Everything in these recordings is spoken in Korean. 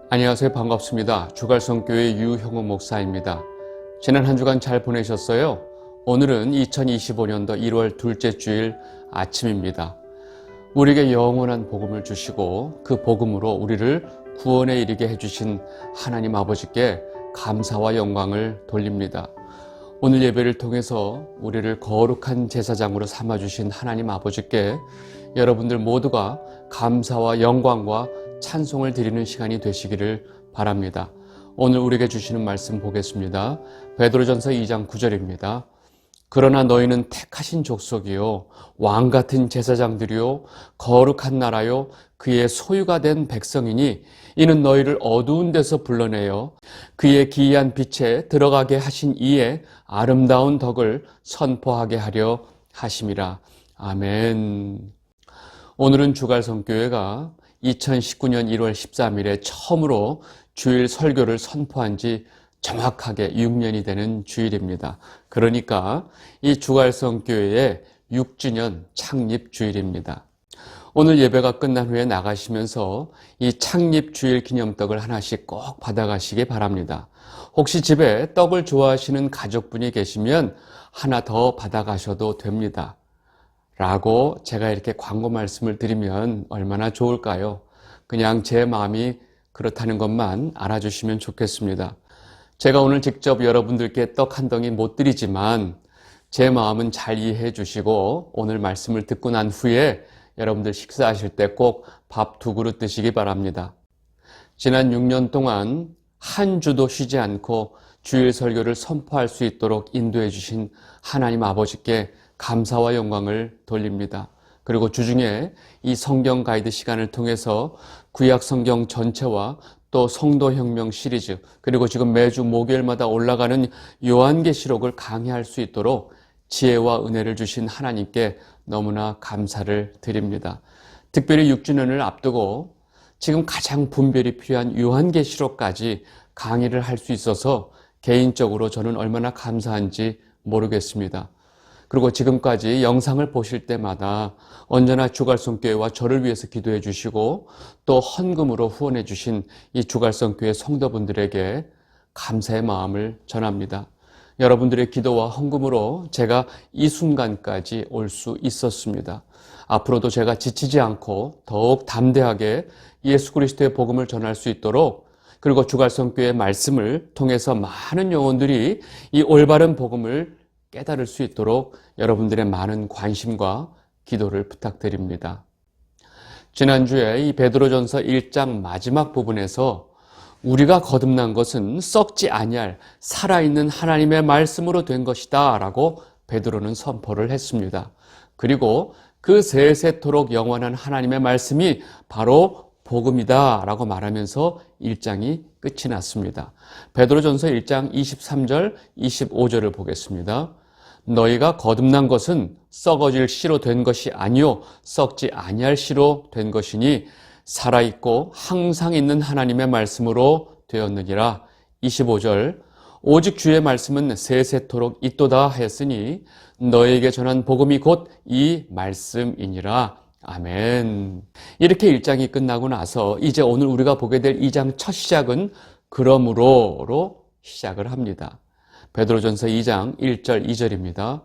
안녕하세요. 반갑습니다. 주갈성교회 유형우 목사입니다. 지난 한 주간 잘 보내셨어요? 오늘은 2025년도 1월 둘째 주일 아침입니다. 우리에게 영원한 복음을 주시고 그 복음으로 우리를 구원에 이르게 해주신 하나님 아버지께 감사와 영광을 돌립니다. 오늘 예배를 통해서 우리를 거룩한 제사장으로 삼아주신 하나님 아버지께 여러분들 모두가 감사와 영광과 찬송을 드리는 시간이 되시기를 바랍니다. 오늘 우리에게 주시는 말씀 보겠습니다. 베드로전서 2장 9절입니다. 그러나 너희는 택하신 족속이요 왕같은 제사장들이요 거룩한 나라요 그의 소유가 된 백성이니 이는 너희를 어두운 데서 불러내어 그의 기이한 빛에 들어가게 하신 이의 아름다운 덕을 선포하게 하려 하심이라. 아멘. 오늘은 주갈성교회가 2019년 1월 13일에 처음으로 주일 설교를 선포한 지 정확하게 6년이 되는 주일입니다. 그러니까 이 주갈성교회의 6주년 창립 주일입니다. 오늘 예배가 끝난 후에 나가시면서 이 창립 주일 기념떡을 하나씩 꼭 받아가시기 바랍니다. 혹시 집에 떡을 좋아하시는 가족분이 계시면 하나 더 받아가셔도 됩니다. 라고 제가 이렇게 광고 말씀을 드리면 얼마나 좋을까요? 그냥 제 마음이 그렇다는 것만 알아주시면 좋겠습니다. 제가 오늘 직접 여러분들께 떡 한 덩이 못 드리지만 제 마음은 잘 이해해 주시고 오늘 말씀을 듣고 난 후에 여러분들 식사하실 때 꼭 밥 2그릇 드시기 바랍니다. 지난 6년 동안 한 주도 쉬지 않고 주일 설교를 선포할 수 있도록 인도해 주신 하나님 아버지께 감사와 영광을 돌립니다. 그리고 주중에 이 성경 가이드 시간을 통해서 구약 성경 전체와 또 성도혁명 시리즈 그리고 지금 매주 목요일마다 올라가는 요한계시록을 강의할 수 있도록 지혜와 은혜를 주신 하나님께 너무나 감사를 드립니다. 특별히 6주년을 앞두고 지금 가장 분별이 필요한 요한계시록까지 강의를 할 수 있어서 개인적으로 저는 얼마나 감사한지 모르겠습니다. 그리고 지금까지 영상을 보실 때마다 언제나 주갈성교회와 저를 위해서 기도해 주시고 또 헌금으로 후원해 주신 이 주갈성교회 성도분들에게 감사의 마음을 전합니다. 여러분들의 기도와 헌금으로 제가 이 순간까지 올 수 있었습니다. 앞으로도 제가 지치지 않고 더욱 담대하게 예수 그리스도의 복음을 전할 수 있도록 그리고 주갈성교회의 말씀을 통해서 많은 영혼들이 이 올바른 복음을 깨달을 수 있도록 여러분들의 많은 관심과 기도를 부탁드립니다. 지난주에 이 베드로전서 1장 마지막 부분에서 우리가 거듭난 것은 썩지 아니할 살아있는 하나님의 말씀으로 된 것이다 라고 베드로는 선포를 했습니다. 그리고 그 세세토록 영원한 하나님의 말씀이 바로 복음이다 라고 말하면서 1장이 끝이 났습니다. 베드로전서 1장 23절 25절을 보겠습니다. 너희가 거듭난 것은 썩어질 씨로 된 것이 아니요 썩지 아니할 씨로 된 것이니 살아있고 항상 있는 하나님의 말씀으로 되었느니라. 25절 오직 주의 말씀은 세세토록 있도다 하였으니 너희에게 전한 복음이 곧 이 말씀이니라. 아멘. 이렇게 1장이 끝나고 나서 이제 오늘 우리가 보게 될 2장 첫 시작은 그러므로로 시작을 합니다. 베드로전서 2장 1절 2절입니다.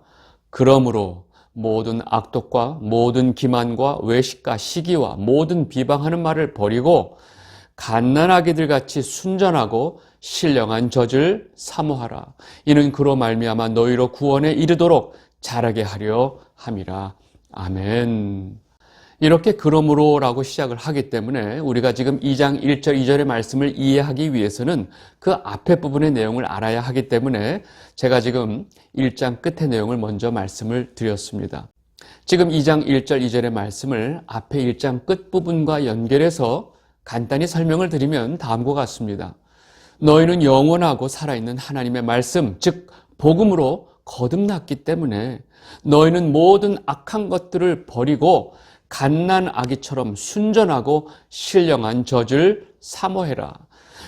그러므로 모든 악독과 모든 기만과 외식과 시기와 모든 비방하는 말을 버리고 갓난아기들 같이 순전하고 신령한 젖을 사모하라. 이는 그로 말미암아 너희로 구원에 이르도록 자라게 하려 함이라. 아멘. 이렇게 그러므로라고 시작을 하기 때문에 우리가 지금 2장 1절 2절의 말씀을 이해하기 위해서는 그 앞에 부분의 내용을 알아야 하기 때문에 제가 지금 1장 끝의 내용을 먼저 말씀을 드렸습니다. 지금 2장 1절 2절의 말씀을 앞에 1장 끝부분과 연결해서 간단히 설명을 드리면 다음과 같습니다. 너희는 영원하고 살아있는 하나님의 말씀, 즉 복음으로 거듭났기 때문에 너희는 모든 악한 것들을 버리고 갓난아기처럼 순전하고 신령한 젖을 사모해라.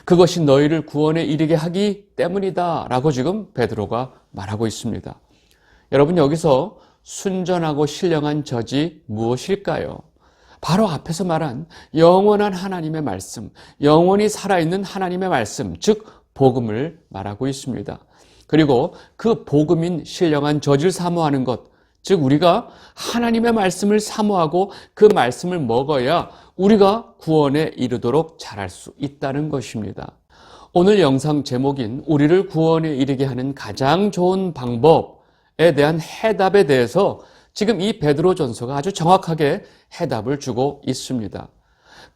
그것이 너희를 구원에 이르게 하기 때문이다 라고 지금 베드로가 말하고 있습니다. 여러분 여기서 순전하고 신령한 젖이 무엇일까요? 바로 앞에서 말한 영원한 하나님의 말씀, 영원히 살아있는 하나님의 말씀, 즉 복음을 말하고 있습니다. 그리고 그 복음인 신령한 젖을 사모하는 것, 즉 우리가 하나님의 말씀을 사모하고 그 말씀을 먹어야 우리가 구원에 이르도록 자랄 수 있다는 것입니다. 오늘 영상 제목인 우리를 구원에 이르게 하는 가장 좋은 방법에 대한 해답에 대해서 지금 이 베드로전서가 아주 정확하게 해답을 주고 있습니다.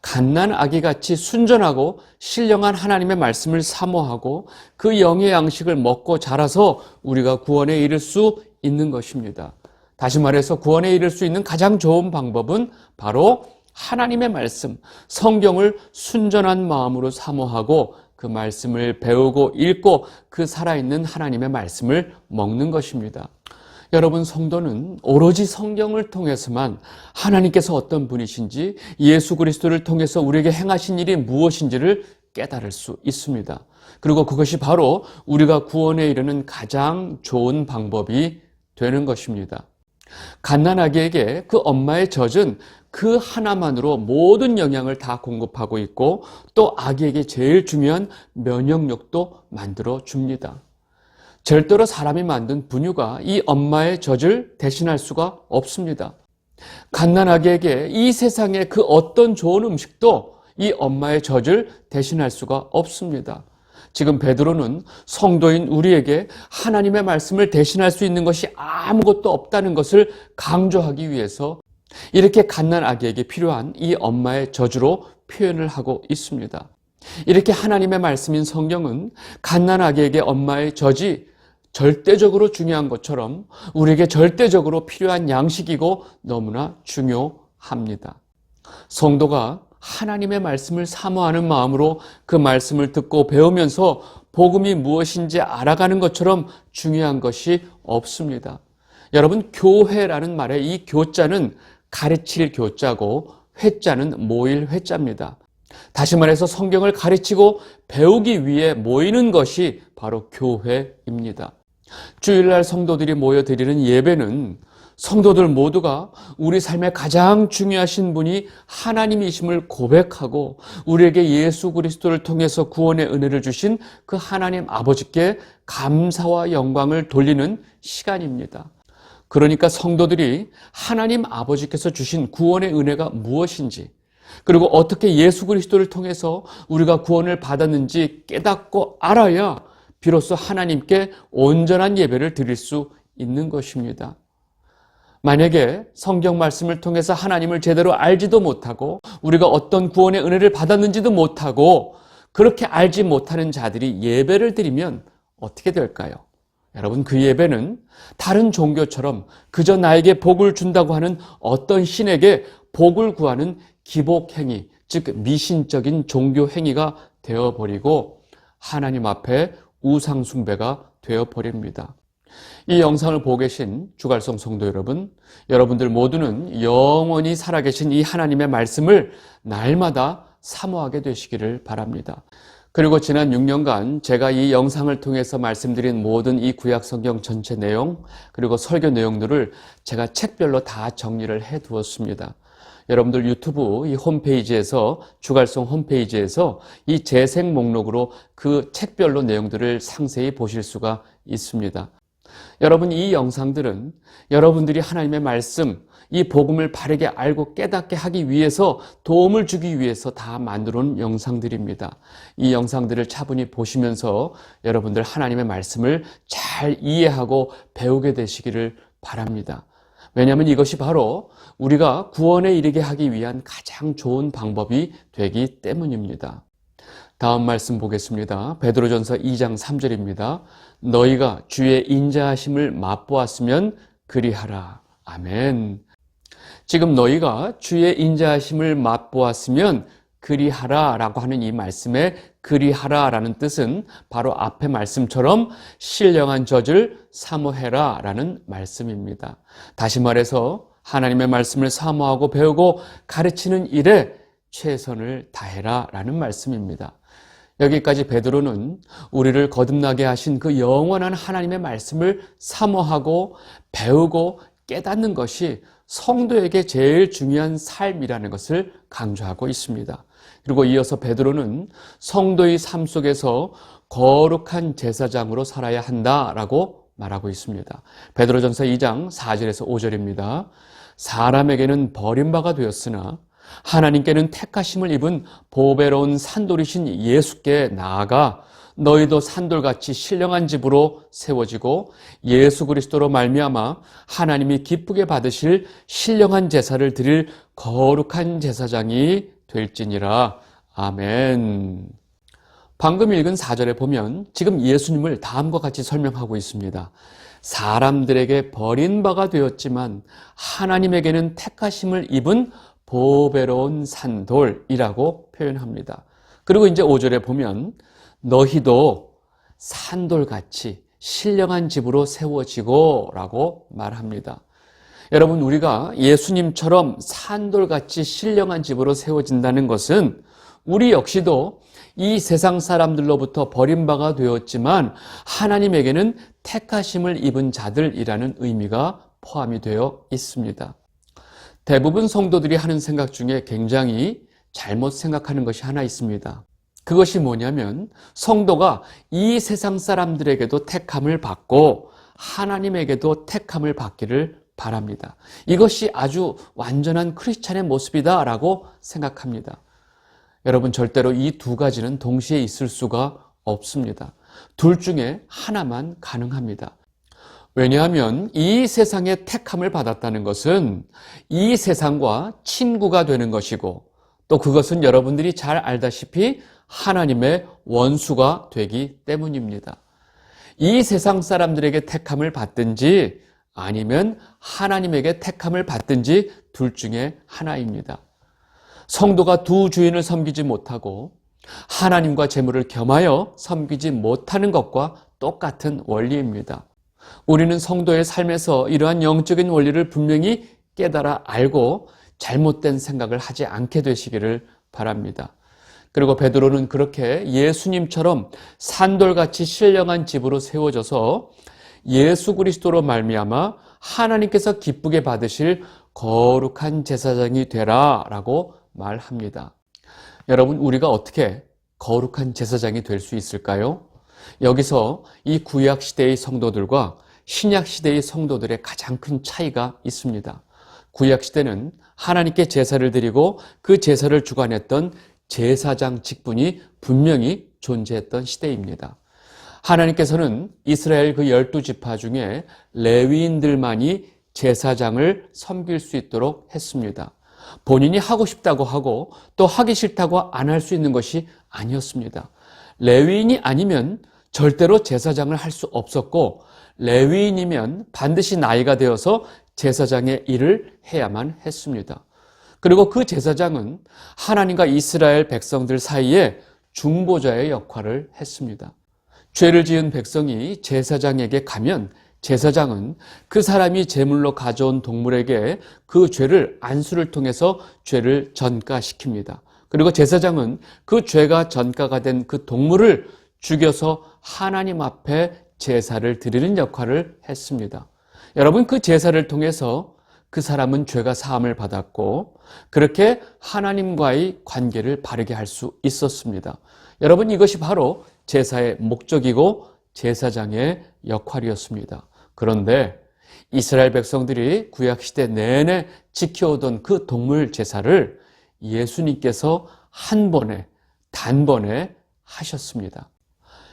갓난 아기같이 순전하고 신령한 하나님의 말씀을 사모하고 그 영의 양식을 먹고 자라서 우리가 구원에 이를 수 있는 것입니다. 다시 말해서 구원에 이를 수 있는 가장 좋은 방법은 바로 하나님의 말씀, 성경을 순전한 마음으로 사모하고 그 말씀을 배우고 읽고 그 살아있는 하나님의 말씀을 먹는 것입니다. 여러분, 성도는 오로지 성경을 통해서만 하나님께서 어떤 분이신지, 예수 그리스도를 통해서 우리에게 행하신 일이 무엇인지를 깨달을 수 있습니다. 그리고 그것이 바로 우리가 구원에 이르는 가장 좋은 방법이 되는 것입니다. 갓난아기에게 그 엄마의 젖은 그 하나만으로 모든 영양을 다 공급하고 있고 또 아기에게 제일 중요한 면역력도 만들어 줍니다. 절대로 사람이 만든 분유가 이 엄마의 젖을 대신할 수가 없습니다. 갓난아기에게 이 세상의 그 어떤 좋은 음식도 이 엄마의 젖을 대신할 수가 없습니다. 지금 베드로는 성도인 우리에게 하나님의 말씀을 대신할 수 있는 것이 아무것도 없다는 것을 강조하기 위해서 이렇게 갓난아기에게 필요한 이 엄마의 젖으로 표현을 하고 있습니다. 이렇게 하나님의 말씀인 성경은 갓난아기에게 엄마의 젖이 절대적으로 중요한 것처럼 우리에게 절대적으로 필요한 양식이고 너무나 중요합니다. 성도가 하나님의 말씀을 사모하는 마음으로 그 말씀을 듣고 배우면서 복음이 무엇인지 알아가는 것처럼 중요한 것이 없습니다. 여러분, 교회라는 말의 이 교자는 가르칠 교자고 회자는 모일 회자입니다. 다시 말해서 성경을 가르치고 배우기 위해 모이는 것이 바로 교회입니다. 주일날 성도들이 모여드리는 예배는 성도들 모두가 우리 삶에 가장 중요하신 분이 하나님이심을 고백하고 우리에게 예수 그리스도를 통해서 구원의 은혜를 주신 그 하나님 아버지께 감사와 영광을 돌리는 시간입니다. 그러니까 성도들이 하나님 아버지께서 주신 구원의 은혜가 무엇인지, 그리고 어떻게 예수 그리스도를 통해서 우리가 구원을 받았는지 깨닫고 알아야 비로소 하나님께 온전한 예배를 드릴 수 있는 것입니다. 만약에 성경 말씀을 통해서 하나님을 제대로 알지도 못하고 우리가 어떤 구원의 은혜를 받았는지도 못하고 그렇게 알지 못하는 자들이 예배를 드리면 어떻게 될까요? 여러분, 그 예배는 다른 종교처럼 그저 나에게 복을 준다고 하는 어떤 신에게 복을 구하는 기복행위, 즉 미신적인 종교 행위가 되어버리고 하나님 앞에 우상숭배가 되어버립니다. 이 영상을 보고 계신 주갈성 성도 여러분, 여러분들 모두는 영원히 살아계신 이 하나님의 말씀을 날마다 사모하게 되시기를 바랍니다. 그리고 지난 6년간 제가 이 영상을 통해서 말씀드린 모든 이 구약 성경 전체 내용, 그리고 설교 내용들을 제가 책별로 다 정리를 해 두었습니다. 여러분들 유튜브 이 홈페이지에서, 주갈성 홈페이지에서 이 재생 목록으로 그 책별로 내용들을 상세히 보실 수가 있습니다. 여러분, 이 영상들은 여러분들이 하나님의 말씀, 이 복음을 바르게 알고 깨닫게 하기 위해서, 도움을 주기 위해서 다 만들어 놓은 영상들입니다. 이 영상들을 차분히 보시면서 여러분들 하나님의 말씀을 잘 이해하고 배우게 되시기를 바랍니다. 왜냐하면 이것이 바로 우리가 구원에 이르게 하기 위한 가장 좋은 방법이 되기 때문입니다. 다음 말씀 보겠습니다. 베드로전서 2장 3절입니다. 너희가 주의 인자하심을 맛보았으면 그리하라. 아멘. 지금 너희가 주의 인자하심을 맛보았으면 그리하라 라고 하는 이 말씀에 그리하라 라는 뜻은 바로 앞의 말씀처럼 신령한 젖을 사모해라 라는 말씀입니다. 다시 말해서 하나님의 말씀을 사모하고 배우고 가르치는 일에 최선을 다해라 라는 말씀입니다. 여기까지 베드로는 우리를 거듭나게 하신 그 영원한 하나님의 말씀을 사모하고 배우고 깨닫는 것이 성도에게 제일 중요한 삶이라는 것을 강조하고 있습니다. 그리고 이어서 베드로는 성도의 삶 속에서 거룩한 제사장으로 살아야 한다라고 말하고 있습니다. 베드로전서 2장 4절에서 5절입니다. 사람에게는 버림바가 되었으나 하나님께는 택하심을 입은 보배로운 산돌이신 예수께 나아가 너희도 산돌같이 신령한 집으로 세워지고 예수 그리스도로 말미암아 하나님이 기쁘게 받으실 신령한 제사를 드릴 거룩한 제사장이 될지니라. 아멘. 방금 읽은 4절에 보면 지금 예수님을 다음과 같이 설명하고 있습니다. 사람들에게 버린 바가 되었지만 하나님에게는 택하심을 입은 보배로운 산돌이라고 표현합니다. 그리고 이제 5절에 보면 너희도 산돌같이 신령한 집으로 세워지고 라고 말합니다. 여러분, 우리가 예수님처럼 산돌같이 신령한 집으로 세워진다는 것은 우리 역시도 이 세상 사람들로부터 버림바가 되었지만 하나님에게는 택하심을 입은 자들이라는 의미가 포함이 되어 있습니다. 대부분 성도들이 하는 생각 중에 굉장히 잘못 생각하는 것이 하나 있습니다. 그것이 뭐냐면 성도가 이 세상 사람들에게도 택함을 받고 하나님에게도 택함을 받기를 바랍니다. 이것이 아주 완전한 크리스찬의 모습이다라고 생각합니다. 여러분, 절대로 이 두 가지는 동시에 있을 수가 없습니다. 둘 중에 하나만 가능합니다. 왜냐하면 이 세상에 택함을 받았다는 것은 이 세상과 친구가 되는 것이고 또 그것은 여러분들이 잘 알다시피 하나님의 원수가 되기 때문입니다. 이 세상 사람들에게 택함을 받든지 아니면 하나님에게 택함을 받든지 둘 중에 하나입니다. 성도가 두 주인을 섬기지 못하고 하나님과 재물을 겸하여 섬기지 못하는 것과 똑같은 원리입니다. 우리는 성도의 삶에서 이러한 영적인 원리를 분명히 깨달아 알고 잘못된 생각을 하지 않게 되시기를 바랍니다. 그리고 베드로는 그렇게 예수님처럼 산돌같이 신령한 집으로 세워져서 예수 그리스도로 말미암아 하나님께서 기쁘게 받으실 거룩한 제사장이 되라라고 말합니다. 여러분, 우리가 어떻게 거룩한 제사장이 될 수 있을까요? 여기서 이 구약 시대의 성도들과 신약 시대의 성도들의 가장 큰 차이가 있습니다. 구약 시대는 하나님께 제사를 드리고 그 제사를 주관했던 제사장 직분이 분명히 존재했던 시대입니다. 하나님께서는 이스라엘 그 12지파 중에 레위인들만이 제사장을 섬길 수 있도록 했습니다. 본인이 하고 싶다고 하고 또 하기 싫다고 안 할 수 있는 것이 아니었습니다. 레위인이 아니면 절대로 제사장을 할 수 없었고 레위인이면 반드시 나이가 되어서 제사장의 일을 해야만 했습니다. 그리고 그 제사장은 하나님과 이스라엘 백성들 사이에 중보자의 역할을 했습니다. 죄를 지은 백성이 제사장에게 가면 제사장은 그 사람이 제물로 가져온 동물에게 그 죄를 안수를 통해서 죄를 전가시킵니다. 그리고 제사장은 그 죄가 전가가 된 그 동물을 죽여서 하나님 앞에 제사를 드리는 역할을 했습니다. 여러분, 그 제사를 통해서 그 사람은 죄가 사함을 받았고 그렇게 하나님과의 관계를 바르게 할 수 있었습니다. 여러분, 이것이 바로 제사의 목적이고 제사장의 역할이었습니다. 그런데 이스라엘 백성들이 구약시대 내내 지켜오던 그 동물 제사를 예수님께서 한 번에 단번에 하셨습니다.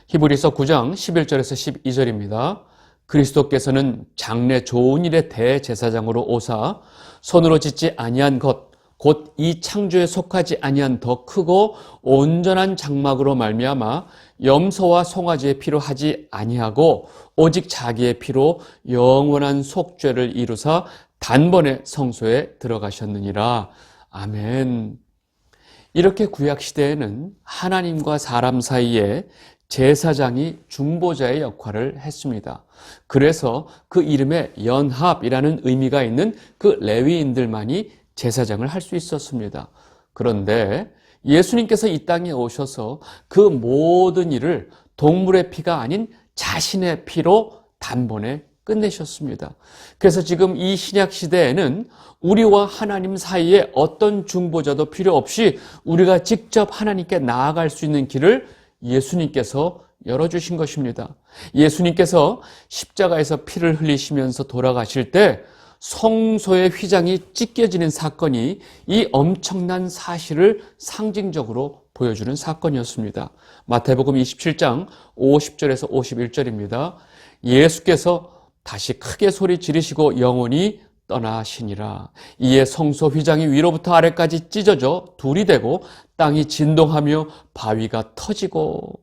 히브리서 9장 11절에서 12절입니다. 그리스도께서는 장래 좋은 일의 대제사장으로 오사 손으로 짓지 아니한 것 곧 이 창조에 속하지 아니한 더 크고 온전한 장막으로 말미암아 염소와 송아지의 피로 하지 아니하고 오직 자기의 피로 영원한 속죄를 이루사 단번에 성소에 들어가셨느니라. 아멘. 이렇게 구약시대에는 하나님과 사람 사이에 제사장이 중보자의 역할을 했습니다. 그래서 그 이름에 연합이라는 의미가 있는 그 레위인들만이 제사장을 할 수 있었습니다. 그런데 예수님께서 이 땅에 오셔서 그 모든 일을 동물의 피가 아닌 자신의 피로 단번에 끝내셨습니다. 그래서 지금 이 신약 시대에는 우리와 하나님 사이에 어떤 중보자도 필요 없이 우리가 직접 하나님께 나아갈 수 있는 길을 예수님께서 열어주신 것입니다. 예수님께서 십자가에서 피를 흘리시면서 돌아가실 때 성소의 휘장이 찢겨지는 사건이 이 엄청난 사실을 상징적으로 보여주는 사건이었습니다. 마태복음 27장 50절에서 51절입니다. 예수께서 다시 크게 소리 지르시고 영원히 떠나시니라. 이에 성소 휘장이 위로부터 아래까지 찢어져 둘이 되고 땅이 진동하며 바위가 터지고.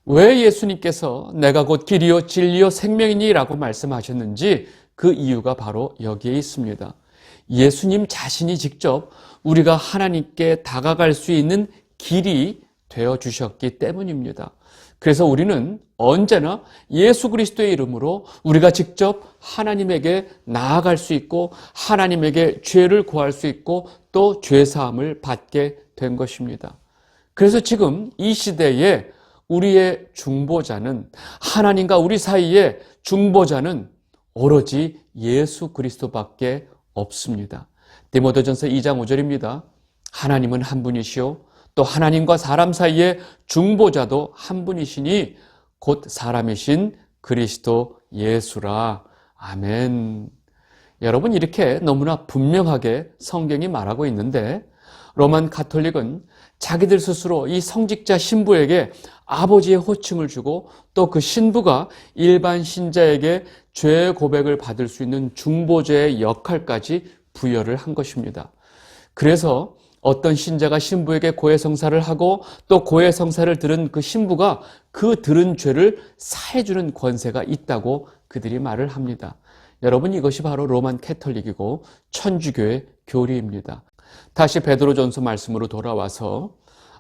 왜 예수님께서 내가 곧 길이요 진리요 생명이니 라고 말씀하셨는지 그 이유가 바로 여기에 있습니다. 예수님 자신이 직접 우리가 하나님께 다가갈 수 있는 길이 되어주셨기 때문입니다. 그래서 우리는 언제나 예수 그리스도의 이름으로 우리가 직접 하나님에게 나아갈 수 있고 하나님에게 죄를 구할 수 있고 또 죄사함을 받게 된 것입니다. 그래서 지금 이 시대에 우리의 중보자는, 하나님과 우리 사이에 중보자는 오로지 예수 그리스도밖에 없습니다. 디모데전서 2장 5절입니다. 하나님은 한 분이시요 또 하나님과 사람 사이에 중보자도 한 분이시니 곧 사람이신 그리스도 예수라. 아멘. 여러분, 이렇게 너무나 분명하게 성경이 말하고 있는데 로만 가톨릭은 자기들 스스로 이 성직자 신부에게 아버지의 호칭을 주고 또 그 신부가 일반 신자에게 죄 고백을 받을 수 있는 중보자의 역할까지 부여를 한 것입니다. 그래서 어떤 신자가 신부에게 고해성사를 하고 또 고해성사를 들은 그 신부가 그 들은 죄를 사해주는 권세가 있다고 그들이 말을 합니다. 여러분, 이것이 바로 로만 캐톨릭이고 천주교의 교리입니다. 다시 베드로전서 말씀으로 돌아와서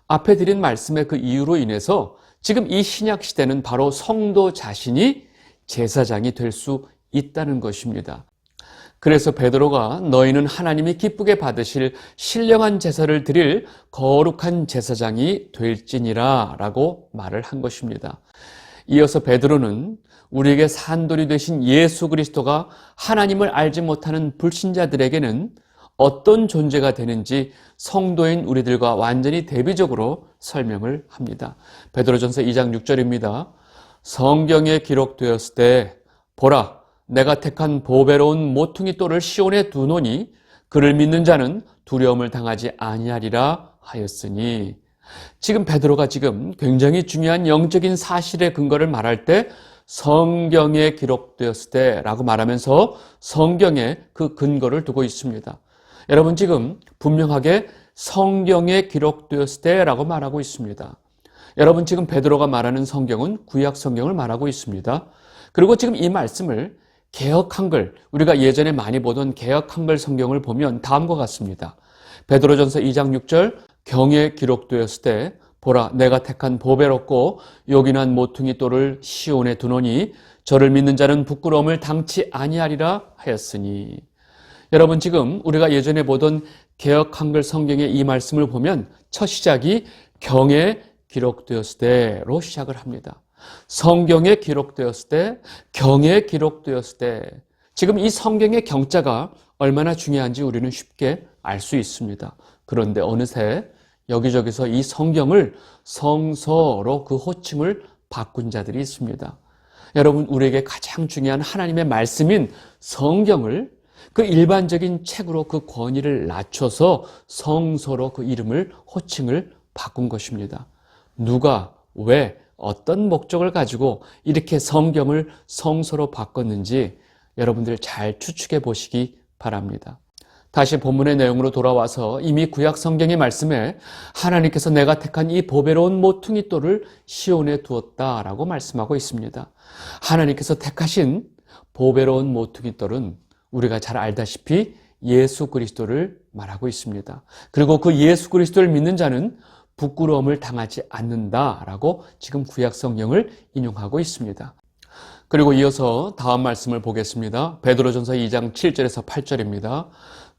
앞에 드린 말씀의 그 이유로 인해서 지금 이 신약 시대는 바로 성도 자신이 제사장이 될 수 있다는 것입니다. 그래서 베드로가 너희는 하나님이 기쁘게 받으실 신령한 제사를 드릴 거룩한 제사장이 될지니라 라고 말을 한 것입니다. 이어서 베드로는 우리에게 산돌이 되신 예수 그리스도가 하나님을 알지 못하는 불신자들에게는 어떤 존재가 되는지 성도인 우리들과 완전히 대비적으로 설명을 합니다. 베드로전서 2장 6절입니다. 성경에 기록되었을 때 보라 내가 택한 보배로운 모퉁이 돌을 시온에 두노니 그를 믿는 자는 두려움을 당하지 아니하리라 하였으니. 지금 베드로가 지금 굉장히 중요한 영적인 사실의 근거를 말할 때 성경에 기록되었을 때라고 말하면서 성경에 그 근거를 두고 있습니다. 여러분, 지금 분명하게 성경에 기록되었을 때라고 말하고 있습니다. 여러분, 지금 베드로가 말하는 성경은 구약 성경을 말하고 있습니다. 그리고 지금 이 말씀을 개역 한글, 우리가 예전에 많이 보던 개역 한글 성경을 보면 다음과 같습니다. 베드로전서 2장 6절 경에 기록되었을 때 보라 내가 택한 보배롭고 요긴한 모퉁이 돌을 시온에 두노니 저를 믿는 자는 부끄러움을 당치 아니하리라 하였으니. 여러분, 지금 우리가 예전에 보던 개역 한글 성경의 이 말씀을 보면 첫 시작이 경에 기록되었을 때로 시작을 합니다. 성경에 기록되었을 때, 경에 기록되었을 때. 지금 이 성경의 경자가 얼마나 중요한지 우리는 쉽게 알 수 있습니다. 그런데 어느새 여기저기서 이 성경을 성서로 그 호칭을 바꾼 자들이 있습니다. 여러분, 우리에게 가장 중요한 하나님의 말씀인 성경을 그 일반적인 책으로 그 권위를 낮춰서 성서로 그 이름을, 호칭을 바꾼 것입니다. 누가, 왜, 어떤 목적을 가지고 이렇게 성경을 성서로 바꿨는지 여러분들 잘 추측해 보시기 바랍니다. 다시 본문의 내용으로 돌아와서 이미 구약 성경의 말씀에 하나님께서 내가 택한 이 보배로운 모퉁이 돌을 시온에 두었다라고 말씀하고 있습니다. 하나님께서 택하신 보배로운 모퉁이 돌은 우리가 잘 알다시피 예수 그리스도를 말하고 있습니다. 그리고 그 예수 그리스도를 믿는 자는 부끄러움을 당하지 않는다라고 지금 구약 성경을 인용하고 있습니다. 그리고 이어서 다음 말씀을 보겠습니다. 베드로전서 2장 7절에서 8절입니다.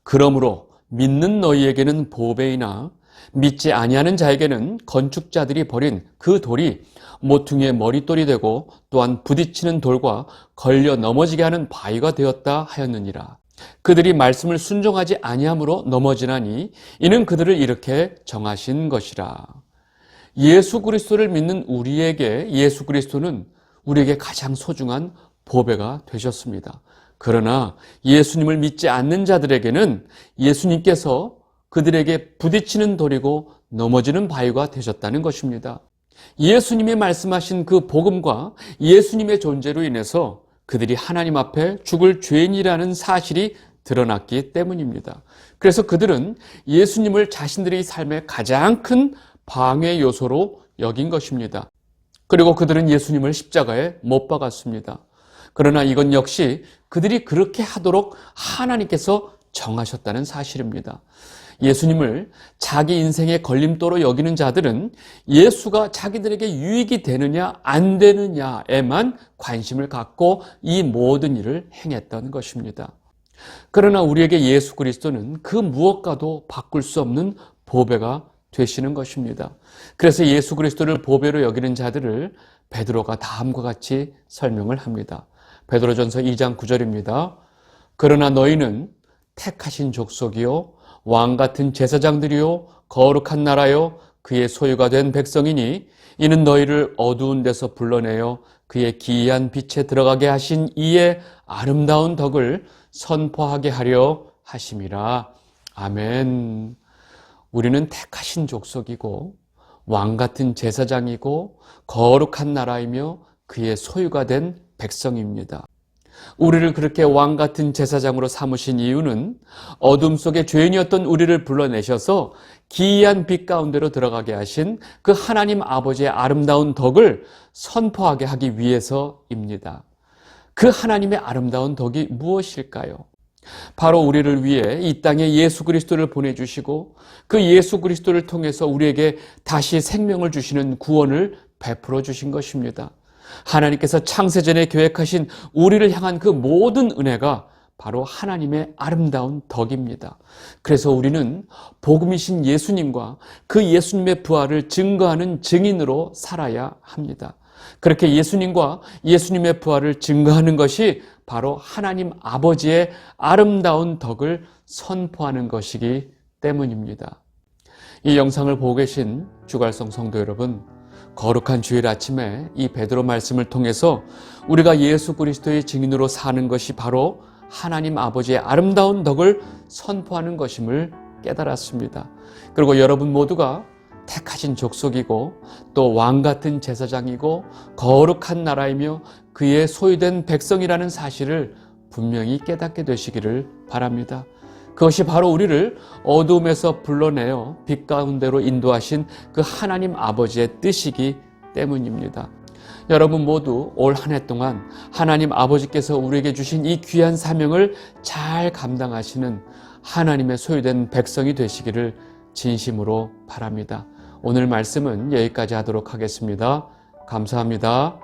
그러므로 믿는 너희에게는 보배이나 믿지 아니하는 자에게는 건축자들이 버린 그 돌이 모퉁이의 머릿돌이 되고 또한 부딪히는 돌과 걸려 넘어지게 하는 바위가 되었다 하였느니라. 그들이 말씀을 순종하지 아니함으로 넘어지나니 이는 그들을 이렇게 정하신 것이라. 예수 그리스도를 믿는 우리에게 예수 그리스도는 우리에게 가장 소중한 보배가 되셨습니다. 그러나 예수님을 믿지 않는 자들에게는 예수님께서 그들에게 부딪히는 돌이고 넘어지는 바위가 되셨다는 것입니다. 예수님이 말씀하신 그 복음과 예수님의 존재로 인해서 그들이 하나님 앞에 죽을 죄인이라는 사실이 드러났기 때문입니다. 그래서 그들은 예수님을 자신들의 삶의 가장 큰 방해 요소로 여긴 것입니다. 그리고 그들은 예수님을 십자가에 못 박았습니다. 그러나 이건 역시 그들이 그렇게 하도록 하나님께서 정하셨다는 사실입니다. 예수님을 자기 인생의 걸림돌로 여기는 자들은 예수가 자기들에게 유익이 되느냐 안 되느냐에만 관심을 갖고 이 모든 일을 행했던 것입니다. 그러나 우리에게 예수 그리스도는 그 무엇과도 바꿀 수 없는 보배가 되시는 것입니다. 그래서 예수 그리스도를 보배로 여기는 자들을 베드로가 다음과 같이 설명을 합니다. 베드로전서 2장 9절입니다. 그러나 너희는 택하신 족속이요 왕 같은 제사장들이요 거룩한 나라요 그의 소유가 된 백성이니 이는 너희를 어두운 데서 불러내어 그의 기이한 빛에 들어가게 하신 이의 아름다운 덕을 선포하게 하려 하심이라. 아멘. 우리는 택하신 족속이고 왕 같은 제사장이고 거룩한 나라이며 그의 소유가 된 백성입니다. 우리를 그렇게 왕 같은 제사장으로 삼으신 이유는 어둠 속에 죄인이었던 우리를 불러내셔서 기이한 빛 가운데로 들어가게 하신 그 하나님 아버지의 아름다운 덕을 선포하게 하기 위해서입니다. 그 하나님의 아름다운 덕이 무엇일까요? 바로 우리를 위해 이 땅에 예수 그리스도를 보내주시고 그 예수 그리스도를 통해서 우리에게 다시 생명을 주시는 구원을 베풀어 주신 것입니다. 하나님께서 창세전에 계획하신 우리를 향한 그 모든 은혜가 바로 하나님의 아름다운 덕입니다. 그래서 우리는 복음이신 예수님과 그 예수님의 부활을 증거하는 증인으로 살아야 합니다. 그렇게 예수님과 예수님의 부활을 증거하는 것이 바로 하나님 아버지의 아름다운 덕을 선포하는 것이기 때문입니다. 이 영상을 보고 계신 주갈성 성도 여러분, 거룩한 주일 아침에 이 베드로 말씀을 통해서 우리가 예수 그리스도의 증인으로 사는 것이 바로 하나님 아버지의 아름다운 덕을 선포하는 것임을 깨달았습니다. 그리고 여러분 모두가 택하신 족속이고 또 왕 같은 제사장이고 거룩한 나라이며 그의 소유된 백성이라는 사실을 분명히 깨닫게 되시기를 바랍니다. 그것이 바로 우리를 어두움에서 불러내어 빛 가운데로 인도하신 그 하나님 아버지의 뜻이기 때문입니다. 여러분 모두 올 한 해 동안 하나님 아버지께서 우리에게 주신 이 귀한 사명을 잘 감당하시는 하나님의 소유된 백성이 되시기를 진심으로 바랍니다. 오늘 말씀은 여기까지 하도록 하겠습니다. 감사합니다.